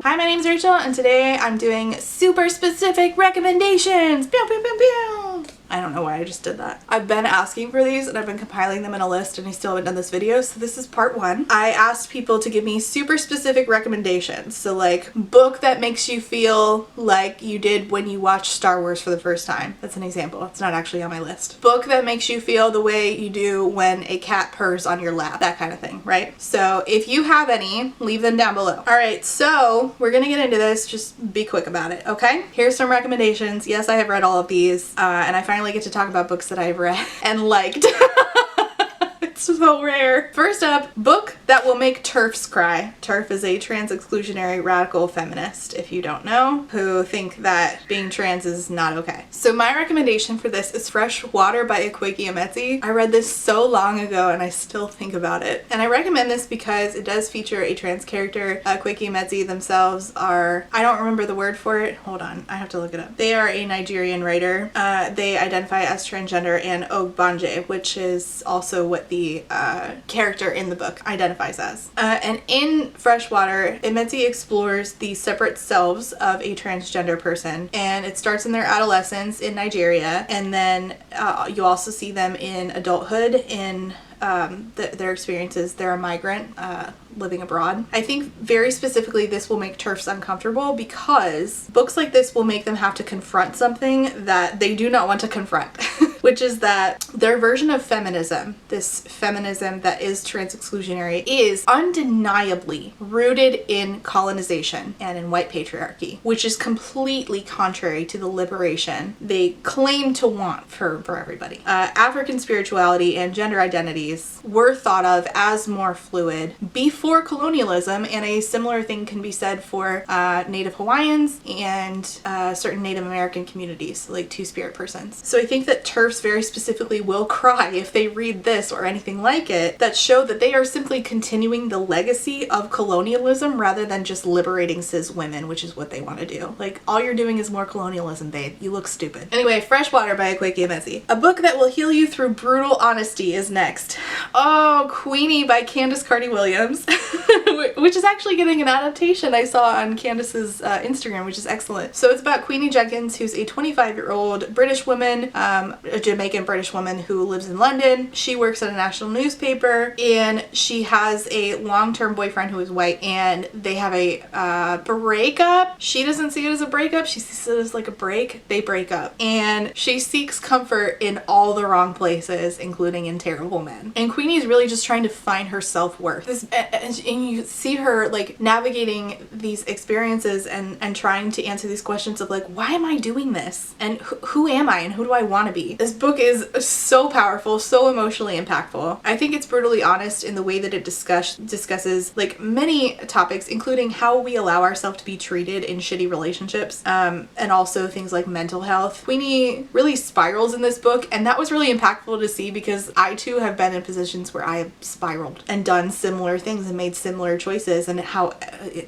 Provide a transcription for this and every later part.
Hi, my name's Rachel, and today I'm doing super specific recommendations. Pew, pew, pew, pew. I don't know why I just did that. I've been asking for these and I've been compiling them in a list and I still haven't done this video, so this is part one. I asked people to give me super specific recommendations. So like, book that makes you feel like you did when you watched Star Wars for the first time. That's an example. It's not actually on my list. Book that makes you feel the way you do when a cat purrs on your lap. That kind of thing, right? So if you have any, leave them down below. Alright, so we're gonna get into this. Just be quick about it, okay? Here's some recommendations. Yes, I have read all of these, and I finally get to talk about books that I've read and liked. It's so rare. First up, book that will make TERFs cry. TERF is a trans exclusionary radical feminist, if you don't know, who think that being trans is not okay. So my recommendation for this is Fresh Water by Akwaeke Emezi. I read this so long ago and I still think about it. And I recommend this because it does feature a trans character. Akwaeke Emezi themselves are, I don't remember the word for it. Hold on, I have to look it up. They are a Nigerian writer. They identify as transgender and Ogbanje, which is also what the character in the book identifies as. And in Freshwater, Emezi explores the separate selves of a transgender person, and it starts in their adolescence in Nigeria, and then you also see them in adulthood in their experiences. They're a migrant living abroad. I think very specifically this will make TERFs uncomfortable because books like this will make them have to confront something that they do not want to confront. Which is that their version of feminism, this feminism that is trans exclusionary, is undeniably rooted in colonization and in white patriarchy, which is completely contrary to the liberation they claim to want for everybody. African spirituality and gender identities were thought of as more fluid before colonialism, and a similar thing can be said for Native Hawaiians and certain Native American communities, like Two-Spirit persons. So I think that TERFs very specifically will cry if they read this or anything like it that show that they are simply continuing the legacy of colonialism rather than just liberating cis women, which is what they want to do. Like, all you're doing is more colonialism, babe. You look stupid. Anyway, Freshwater by Akwaeke Emezi. A book that will heal you through brutal honesty is next. Oh, Queenie by Candace Carty-Williams, which is actually getting an adaptation I saw on Candace's Instagram, which is excellent. So it's about Queenie Jenkins, who's a 25-year-old British woman, a Jamaican British woman who lives in London. She works at a national newspaper and she has a long-term boyfriend who is white, and they have a breakup. She doesn't see it as a breakup, she sees it as like a break. They break up and she seeks comfort in all the wrong places, including in terrible men. And Queenie's really just trying to find her self-worth. And you see her like navigating these experiences and trying to answer these questions of like, why am I doing this? And who am I and who do I want to be? This book is so powerful, so emotionally impactful. I think it's brutally honest in the way that it discusses like many topics, including how we allow ourselves to be treated in shitty relationships, and also things like mental health. Queenie really spirals in this book, and that was really impactful to see because I too have been in positions where I have spiraled and done similar things and made similar choices, and how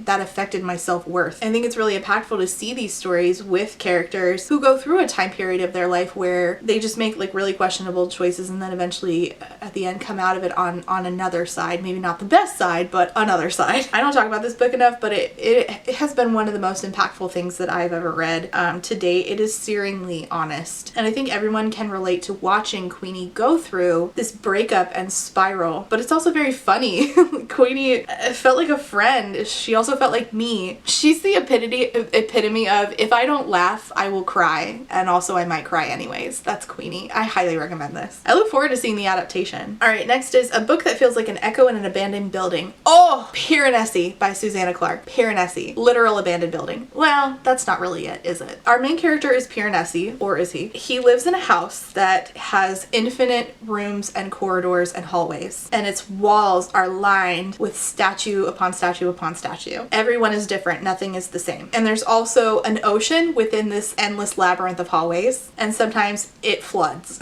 that affected my self-worth. I think it's really impactful to see these stories with characters who go through a time period of their life where they just make like really questionable choices and then eventually at the end come out of it on another side. Maybe not the best side, but another side. I don't talk about this book enough, but it has been one of the most impactful things that I've ever read to date. It is searingly honest, and I think everyone can relate to watching Queenie go through this breakup and spiral, but it's also very funny. Queenie felt like a friend. She also felt like me. She's the epitome of, if I don't laugh, I will cry, and also I might cry anyways. That's Queenie. I highly recommend this. I look forward to seeing the adaptation. Alright, next is a book that feels like an echo in an abandoned building. Oh! Piranesi by Susanna Clark. Piranesi. Literal abandoned building. Well, that's not really it, is it? Our main character is Piranesi, or is he? He lives in a house that has infinite rooms and corridors and hallways, and its walls are lined with statue upon statue upon statue. Everyone is different, nothing is the same. And there's also an ocean within this endless labyrinth of hallways, and sometimes it floods.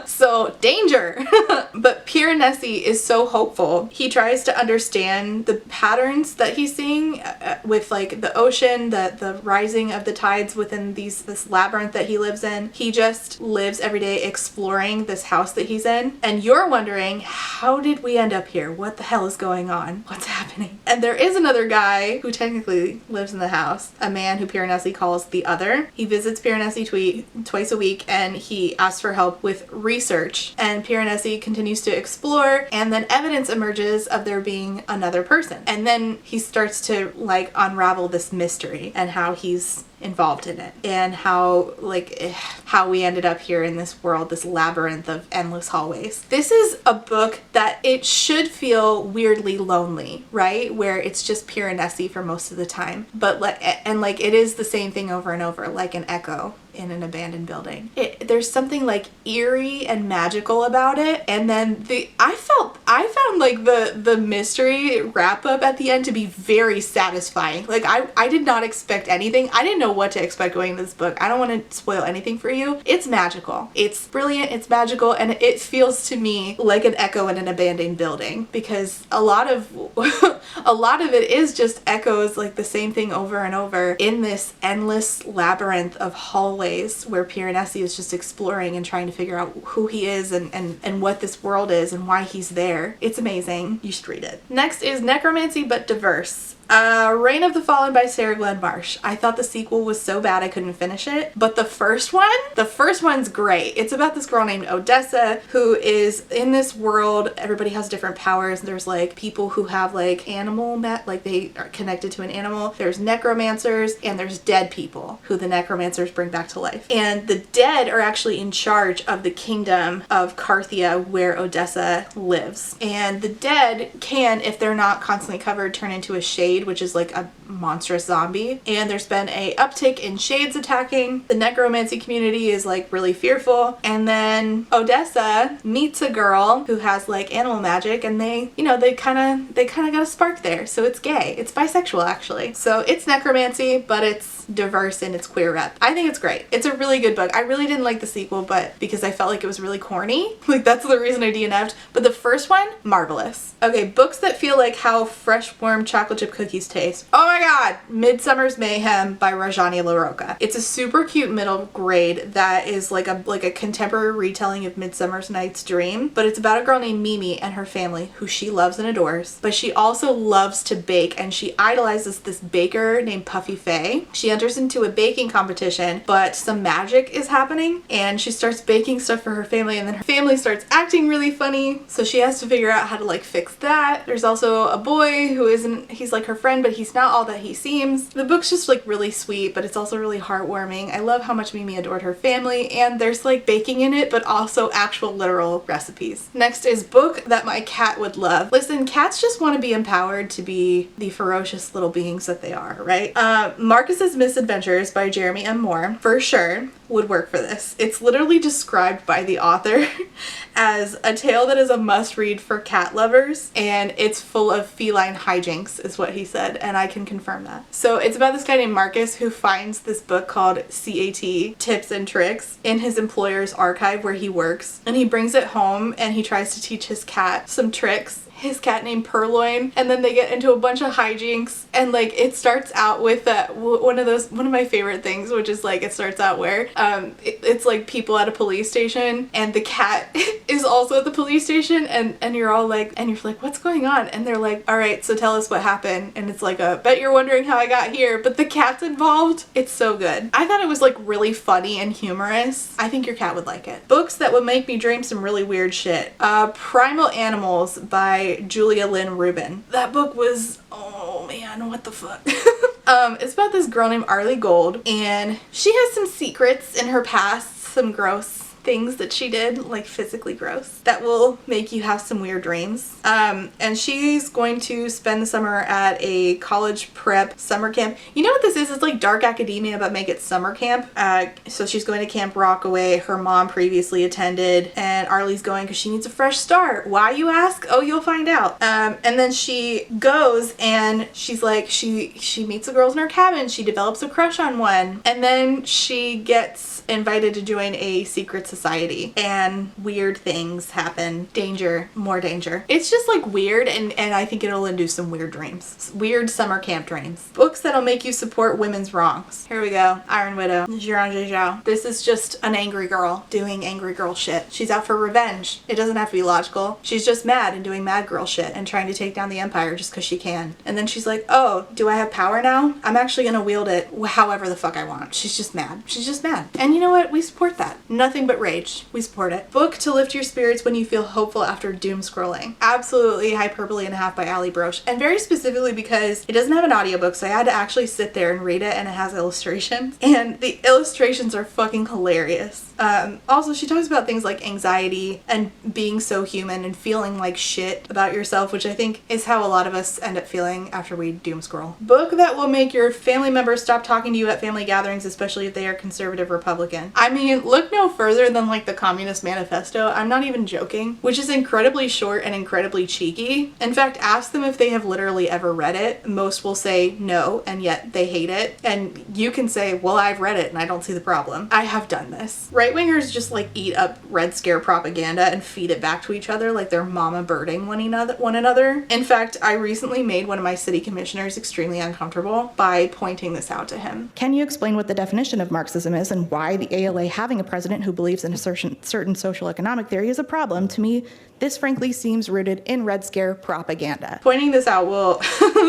So danger! But Piranesi is so hopeful. He tries to understand the patterns that he's seeing with like the ocean, the rising of the tides within this labyrinth that he lives in. He just lives every day exploring this house that he's in. And you're wondering, how did we end up here? What the hell is going on? What's happening? beginning. And there is another guy who technically lives in the house, a man who Piranesi calls the Other. He visits Piranesi twice a week and he asks for help with research. And Piranesi continues to explore, and then evidence emerges of there being another person. And then he starts to like unravel this mystery and how he's involved in it, and how we ended up here in this world, this labyrinth of endless hallways. This is a book that it should feel weirdly lonely, right? Where it's just Piranesi for most of the time, but it is the same thing over and over, like an echo in an abandoned building. There's something like eerie and magical about it. And then I found like the mystery wrap up at the end to be very satisfying. Like I did not expect anything. I didn't know what to expect going into this book. I don't want to spoil anything for you. It's magical. It's brilliant. It's magical. And it feels to me like an echo in an abandoned building, because a lot of it is just echoes, like the same thing over and over in this endless labyrinth of hallways where Piranesi is just exploring and trying to figure out who he is and what this world is and why he's there. It's amazing. You should read it. Next is Necromancy but Diverse. Reign of the Fallen by Sarah Glenn Marsh. I thought the sequel was so bad I couldn't finish it, but the first one's great. It's about this girl named Odessa who is in this world. Everybody has different powers. There's like people who have like like they are connected to an animal. There's necromancers, and there's dead people who the necromancers bring back to life. And the dead are actually in charge of the kingdom of Carthia where Odessa lives. And the dead can, if they're not constantly covered, turn into a shade, which is like a monstrous zombie. And there's been a uptick in shades attacking. The necromancy community is like really fearful. And then Odessa meets a girl who has like animal magic, and they kind of got a spark there. So it's gay. It's bisexual actually. So it's necromancy, but it's diverse in its queer rep. I think it's great. It's a really good book. I really didn't like the sequel, but because I felt like it was really corny. Like that's the reason I DNF'd. But the first one, marvelous. Okay, books that feel like how fresh warm chocolate chip cookies taste. Oh my god! Midsummer's Mayhem by Rajani LaRocca. It's a super cute middle grade that is like a contemporary retelling of Midsummer's Night's Dream, but it's about a girl named Mimi and her family who she loves and adores, but she also loves to bake, and she idolizes this baker named Puffy Faye. She enters into a baking competition, but some magic is happening, and she starts baking stuff for her family, and then her family starts acting really funny, so she has to figure out how to like fix that. There's also a boy who he's like her friend, but he's not all that he seems. The book's just like really sweet, but it's also really heartwarming. I love how much Mimi adored her family, and there's like baking in it, but also actual literal recipes. Next is book that my cat would love. Listen, cats just want to be empowered to be the ferocious little beings that they are, right? Marcus's Misadventures by Jeremy M. Moore, for sure, would work for this. It's literally described by the author as a tale that is a must-read for cat lovers, and it's full of feline hijinks, is what he said, and I can confirm that. So it's about this guy named Marcus who finds this book called CAT, Tips and Tricks, in his employer's archive where he works, and he brings it home and he tries to teach his cat some tricks. His cat named Purloin, and then they get into a bunch of hijinks, and like it starts out with one of my favorite things, which is like it starts out where it's like people at a police station, and the cat is also at the police station, and you're like what's going on, and they're like, all right, so tell us what happened, and it's like bet you're wondering how I got here, but the cat's involved. It's so good. I thought it was like really funny and humorous. I think your cat would like it. Books that would make me dream some really weird shit. Primal Animals by Julia Lynn Rubin. That book was, oh man, what the fuck. It's about this girl named Arlie Gold, and she has some secrets in her past, some gross things that she did, like physically gross, that will make you have some weird dreams. And she's going to spend the summer at a college prep summer camp. You know what this is? It's like dark academia, but make it summer camp. So she's going to Camp Rockaway. Her mom previously attended, and Arlie's going because she needs a fresh start. Why, you ask? Oh, you'll find out. And then she goes, and she's like, she meets the girls in her cabin. She develops a crush on one, and then she gets invited to join a secret society society, and weird things happen. Danger, more danger. It's just like weird, and I think it'll induce some weird dreams. Weird summer camp dreams. Books that'll make you support women's wrongs. Here we go. Iron Widow. Jiran Zhezhou. This is just an angry girl doing angry girl shit. She's out for revenge. It doesn't have to be logical. She's just mad and doing mad girl shit and trying to take down the empire just because she can. And then she's like, oh, do I have power now? I'm actually gonna wield it however the fuck I want. She's just mad. She's just mad. And you know what? We support that. Nothing but rage. We support it. Book to lift your spirits when you feel hopeful after doom scrolling. Absolutely Hyperbole and a Half by Ali Broche. And very specifically because it doesn't have an audiobook, so I had to actually sit there and read it, and it has illustrations. And the illustrations are fucking hilarious. Also, she talks about things like anxiety and being so human and feeling like shit about yourself, which I think is how a lot of us end up feeling after we doom scroll. Book that will make your family members stop talking to you at family gatherings, especially if they are conservative Republican. I mean, look no further than like the Communist Manifesto. I'm not even joking, which is incredibly short and incredibly cheeky. In fact, ask them if they have literally ever read it. Most will say no, and yet they hate it. And you can say, well, I've read it and I don't see the problem. I have done this. Right-wingers just like eat up Red Scare propaganda and feed it back to each other like they're mama birding one another. In fact, I recently made one of my city commissioners extremely uncomfortable by pointing this out to him. Can you explain what the definition of Marxism is and why the ALA having a president who believes in a certain social economic theory is a problem? To me, this frankly seems rooted in Red Scare propaganda. Pointing this out will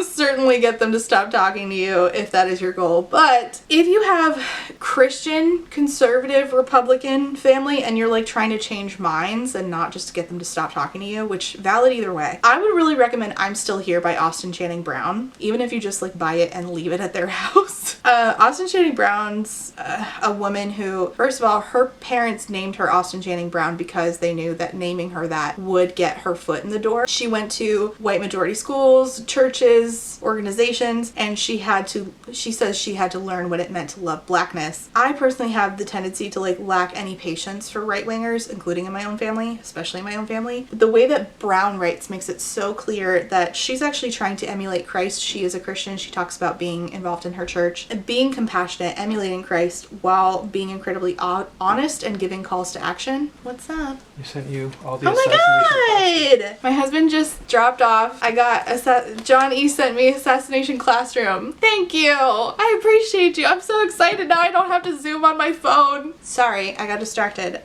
certainly get them to stop talking to you if that is your goal. But if you have Christian, conservative, Republican family and you're like trying to change minds and not just to get them to stop talking to you, which valid either way, I would really recommend I'm Still Here by Austin Channing Brown, even if you just like buy it and leave it at their house. Austin Channing Brown's a woman who, first of all, her parents named her Austin Channing Brown because they knew that naming her that would get her foot in the door. She went to white majority schools, churches, organizations, and she says she had to learn what it meant to love blackness. I personally have the tendency to like lack any patience for right-wingers, including in my own family, especially my own family. But the way that Brown writes makes it so clear that she's actually trying to emulate Christ. She is a Christian. She talks about being involved in her church and being compassionate, emulating Christ while being incredibly honest and giving calls to action. What's up? You sent you all the Oh my god! My husband just dropped off. I got John E sent me Assassination Classroom. Thank you! I appreciate you. I'm so excited now I don't have to zoom on my phone. Sorry, I got distracted.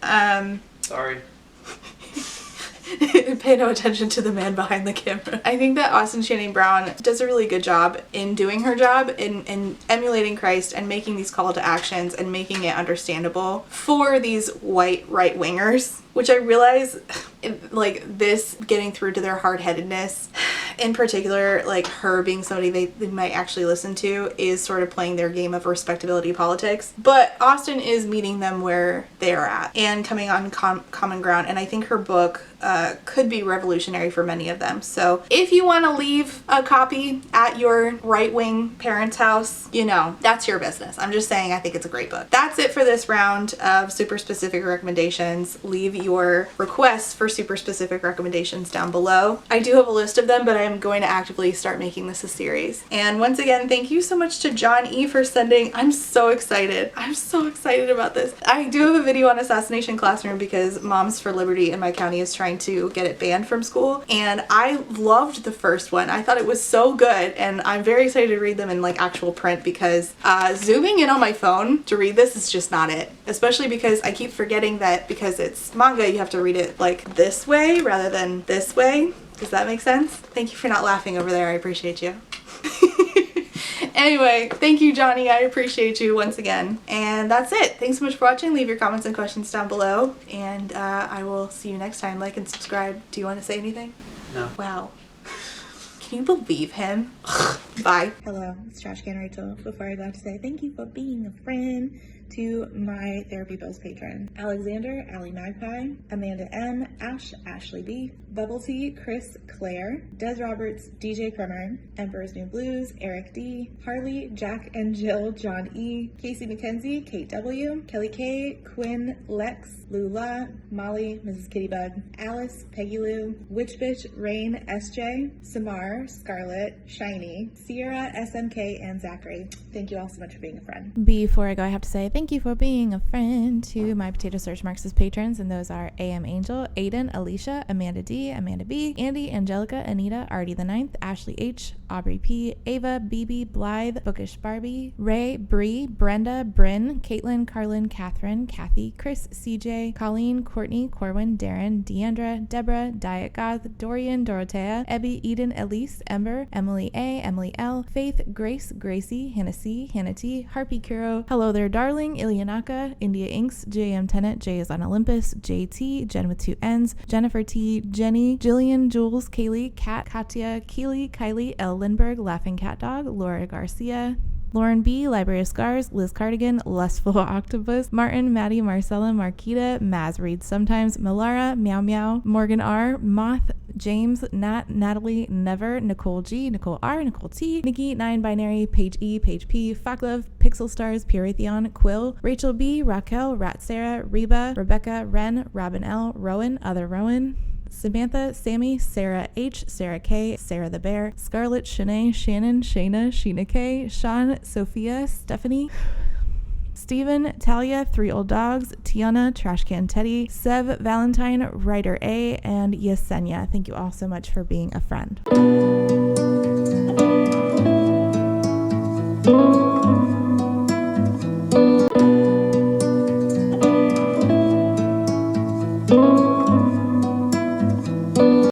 Sorry. Pay no attention to the man behind the camera. I think that Austin Channing Brown does a really good job in doing her job in emulating Christ and making these call to actions and making it understandable for these white right-wingers, which I realize like this getting through to their hard-headedness, in particular, like her being somebody they might actually listen to, is sort of playing their game of respectability politics. But Austin is meeting them where they are at and coming on common ground, and I think her book could be revolutionary for many of them. So if you want to leave a copy at your right-wing parents' house, you know, that's your business. I'm just saying I think it's a great book. That's it for this round of super specific recommendations. Leave your requests for super specific recommendations down below. I do have a list of them, but I'm going to actively start making this a series. And once again, thank you so much to John E for sending. I'm so excited. I'm so excited about this. I do have a video on Assassination Classroom because Moms for Liberty in my county is trying to get it banned from school, and I loved the first one. I thought it was so good, and I'm very excited to read them in like actual print because zooming in on my phone to read this is just not it, especially because I keep forgetting that because it's manga you have to read it like this way rather than this way. Does that make sense? Thank you for not laughing over there. I appreciate you. Anyway, thank you, Johnny. I appreciate you once again. And that's it. Thanks so much for watching. Leave your comments and questions down below. And I will see you next time. Like and subscribe. Do you want to say anything? No. Wow. Can you believe him? Bye. Hello, it's Trash Can Rachel. Before I go, I have to say thank you for being a friend to my Therapy Bills patron. Alexander, Allie Magpie, Amanda M, Ash, Ashley B, Bubble Tea, Chris, Claire, Des Roberts, DJ Kremer, Emperor's New Blues, Eric D, Harley, Jack and Jill, John E, Casey McKenzie, Kate W, Kelly K, Quinn, Lex, Lula, Molly, Mrs. Kittybug, Alice, Peggy Lou, Witch Bitch, Rain, SJ, Samar, Scarlett, Shiny, Sierra, SMK, and Zachary. Thank you all so much for being a friend. Before I go, I have to say Thank you for being a friend to my Potato Search Marxist patrons, and those are AM Angel, Aiden, Alicia, Amanda D, Amanda B, Andy, Angelica, Anita, Artie the Ninth, Ashley H, Aubrey P, Ava, BB, Blythe, Bookish Barbie, Ray, Bree, Brenda, Bryn, Caitlin, Carlin, Catherine, Kathy, Chris, CJ, Colleen, Courtney, Corwin, Darren, Deandra, Deborah, Diet Goth, Dorian, Dorothea, Ebby, Eden, Elise, Ember, Emily A, Emily L, Faith, Grace, Gracie, Hannah C, Hannah T, Harpy Kuro, Hello There Darling, Ilianaka, India Inks, JM Tennant, J is on Olympus, JT, Jen with 2 N's, Jennifer T, Jenny, Jillian, Jules, Kaylee, Kat, Katya, Keely, Kylie, L. Lindbergh, Laughing Cat Dog, Laura Garcia, Lauren B, Library of Scars, Liz Cardigan, Lustful Octopus, Martin, Maddie, Marcella, Marquita, Maz reads sometimes, Melara, Meow Meow, Morgan R, Moth, James, Nat, Natalie, Never, Nicole G, Nicole R, Nicole T, Nikki, 9 Binary, Paige E, Paige P, Focklove, Pixel Stars, Puratheon, Quill, Rachel B, Raquel, Rat Sarah, Reba, Rebecca, Ren, Robin L, Rowan, Other Rowan, Samantha, Sammy, Sarah H, Sarah K, Sarah the Bear, Scarlett, Shanae, Shannon, Shayna, Sheena K, Sean, Sophia, Stephanie, Steven, Talia, 3 Old Dogs, Tiana, Trash Can Teddy, Sev, Valentine, Writer A, and Yesenia. Thank you all so much for being a friend.